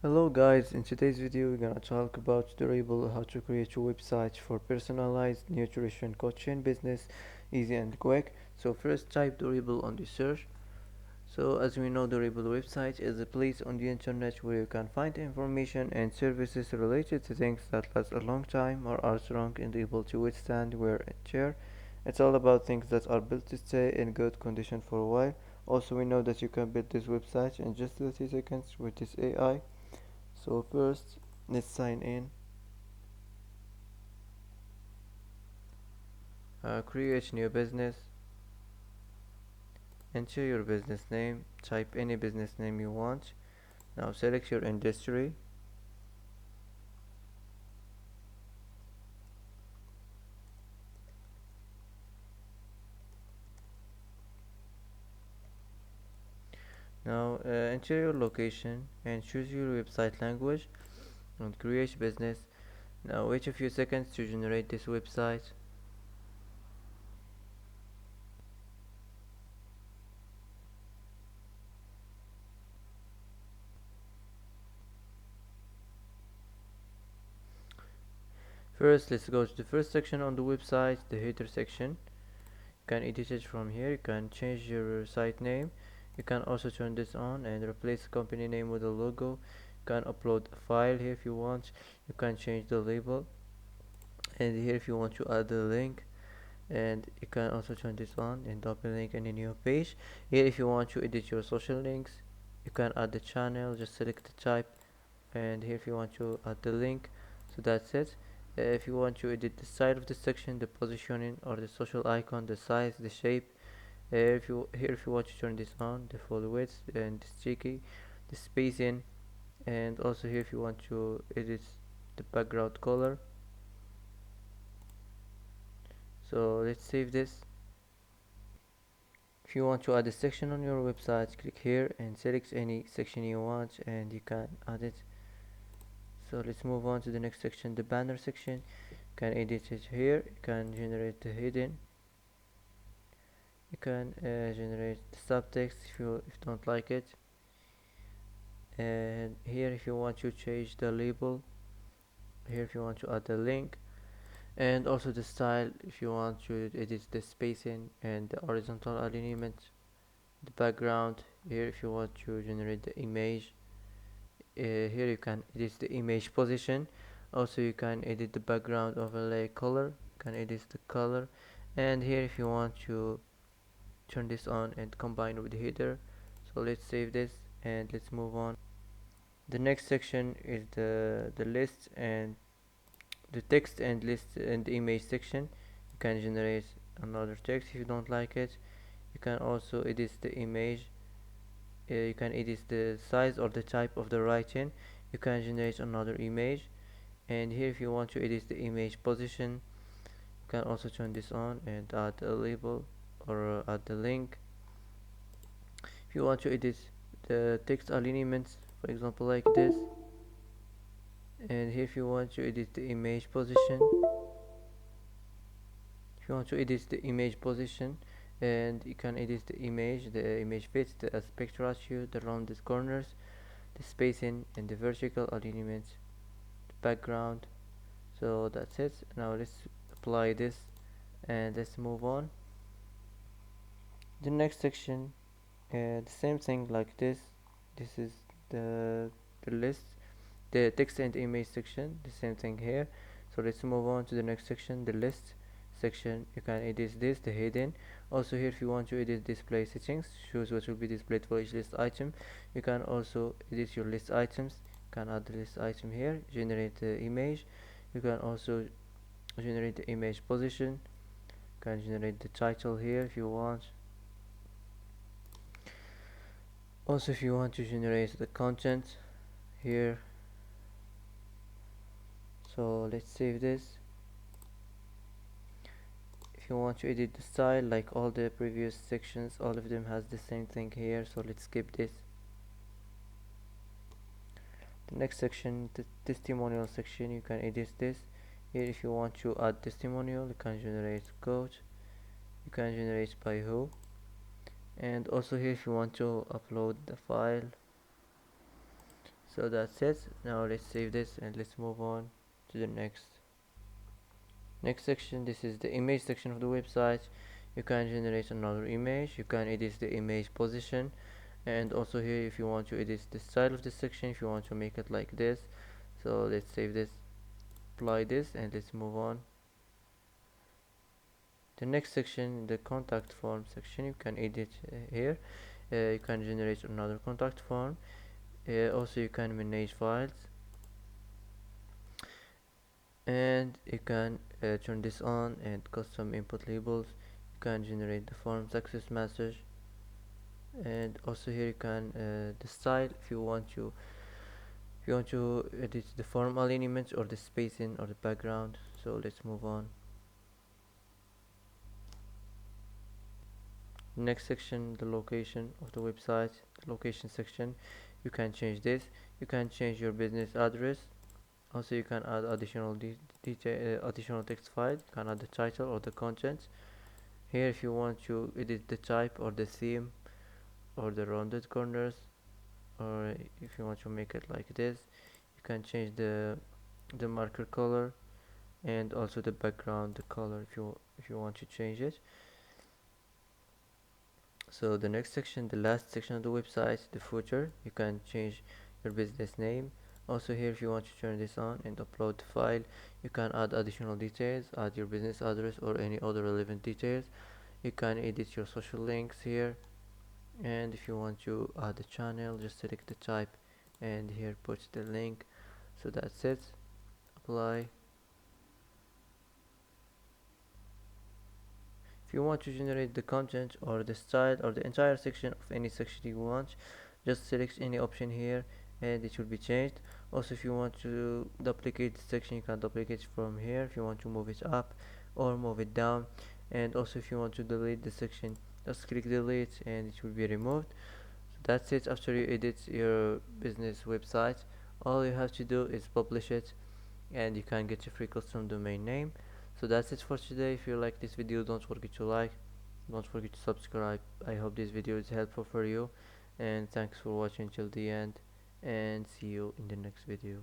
Hello guys, in today's video we're gonna talk about durable how to create your website for personalized nutrition coaching business easy and quick. So first type durable on the search. So as we know, durable website is a place on the internet where you can find information and services related to things that last a long time or are strong and able to withstand wear and tear. It's all about things that are built to stay in good condition for a while. Also, we know that you can build this website in just 30 seconds with this AI. So first, let's sign in. Create new business. Enter your business name. Type any business name you want. Now select your industry. Now enter your location and choose your website language and create business. Now wait a few seconds to generate this website. First, let's go to the first section on the website, the header section. You can edit it from here. You can change your site name. You can also turn this on and replace the company name with a logo. You can upload a file here if you want. You can change the label, and here if you want to add a link, and you can also turn this on and double link in a new page. Here if you want to edit your social links, you can add the channel, just select the type, and here if you want to add the link. So that's it. If you want to edit the style of the section, the positioning or the social icon, the size, the shape, if you want to turn this on, the full width and the streaky, the spacing, and also here if you want to edit the background color. So let's save this. If you want to add a section on your website, click here and select any section you want and you can add it. So let's move on to the next section, the banner section. You can edit it here. You can generate the heading. You can generate the subtext if you don't like it. And here if you want to change the label, here if you want to add the link, and also the style if you want to edit the spacing and the horizontal alignment, the background here if you want to generate the image. Here you can edit the image position. Also you can edit the background overlay color. You can edit the color, and here if you want to turn this on and combine with the header. So let's save this and let's move on. The next section is the list and the text and list and image section. You can generate another text if you don't like it. You can also edit the image. You can edit the size or the type of the writing. You can generate another image, and here if you want to edit the image position, you can also turn this on and add a label or add the link. If you want to edit the text alignments, for example like this, and here if you want to edit the image position, if you want to edit the image position, and you can edit the image fits, the aspect ratio, the rounded corners, the spacing, and the vertical alignment, the background. So that's it. Now let's apply this and let's move on. The next section, the same thing like this. This is the list, the text and image section, the same thing here. So let's move on to the next section, the list section. You can edit this, the heading. Also here if you want to edit display settings, choose what will be displayed for each list item. You can also edit your list items. You can add the list item here, generate the image. You can also generate the image position. You can generate the title here if you want. Also if you want to generate the content here. So let's save this. If you want to edit the style like all the previous sections, all of them has the same thing here, so let's skip this. The next section, the testimonial section, you can edit this. Here if you want to add testimonial, you can generate quote, you can generate by who, and also here if you want to upload the file. So that's it. Now let's save this and let's move on to the next section. This is the image section of the website. You can generate another image, you can edit the image position, and also here if you want to edit the style of this section, if you want to make it like this. So let's save this, apply this, and let's move on. The next section, the contact form section, you can edit here. You can generate another contact form. Also you can manage files, and you can turn this on, and custom input labels. You can generate the form success message, and also here you can the style, if you want to edit the form alignment or the spacing or the background. So let's move on. Next section, the location of the website, the location section. You can change this, you can change your business address. Also you can add additional additional text file. You can add the title or the content. Here if you want to edit the type or the theme or the rounded corners, or if you want to make it like this, you can change the marker color and also the background, the color, if you want to change it. So the next section, the last section of the website, the footer. You can change your business name. Also here if you want to turn this on and upload the file, you can add additional details, add your business address or any other relevant details. You can edit your social links here, and if you want to add a channel, just select the type and here put the link. So that's it, apply. If you want to generate the content or the style or the entire section of any section you want, just select any option here and it will be changed. Also if you want to duplicate the section, you can duplicate it from here if you want to move it up or move it down. And also if you want to delete the section, just click delete and it will be removed. So that's it. After you edit your business website, all you have to do is publish it and you can get a free custom domain name. So that's it for today. If you like this video, don't forget to like, don't forget to subscribe. I hope this video is helpful for you, and thanks for watching till the end, and see you in the next video.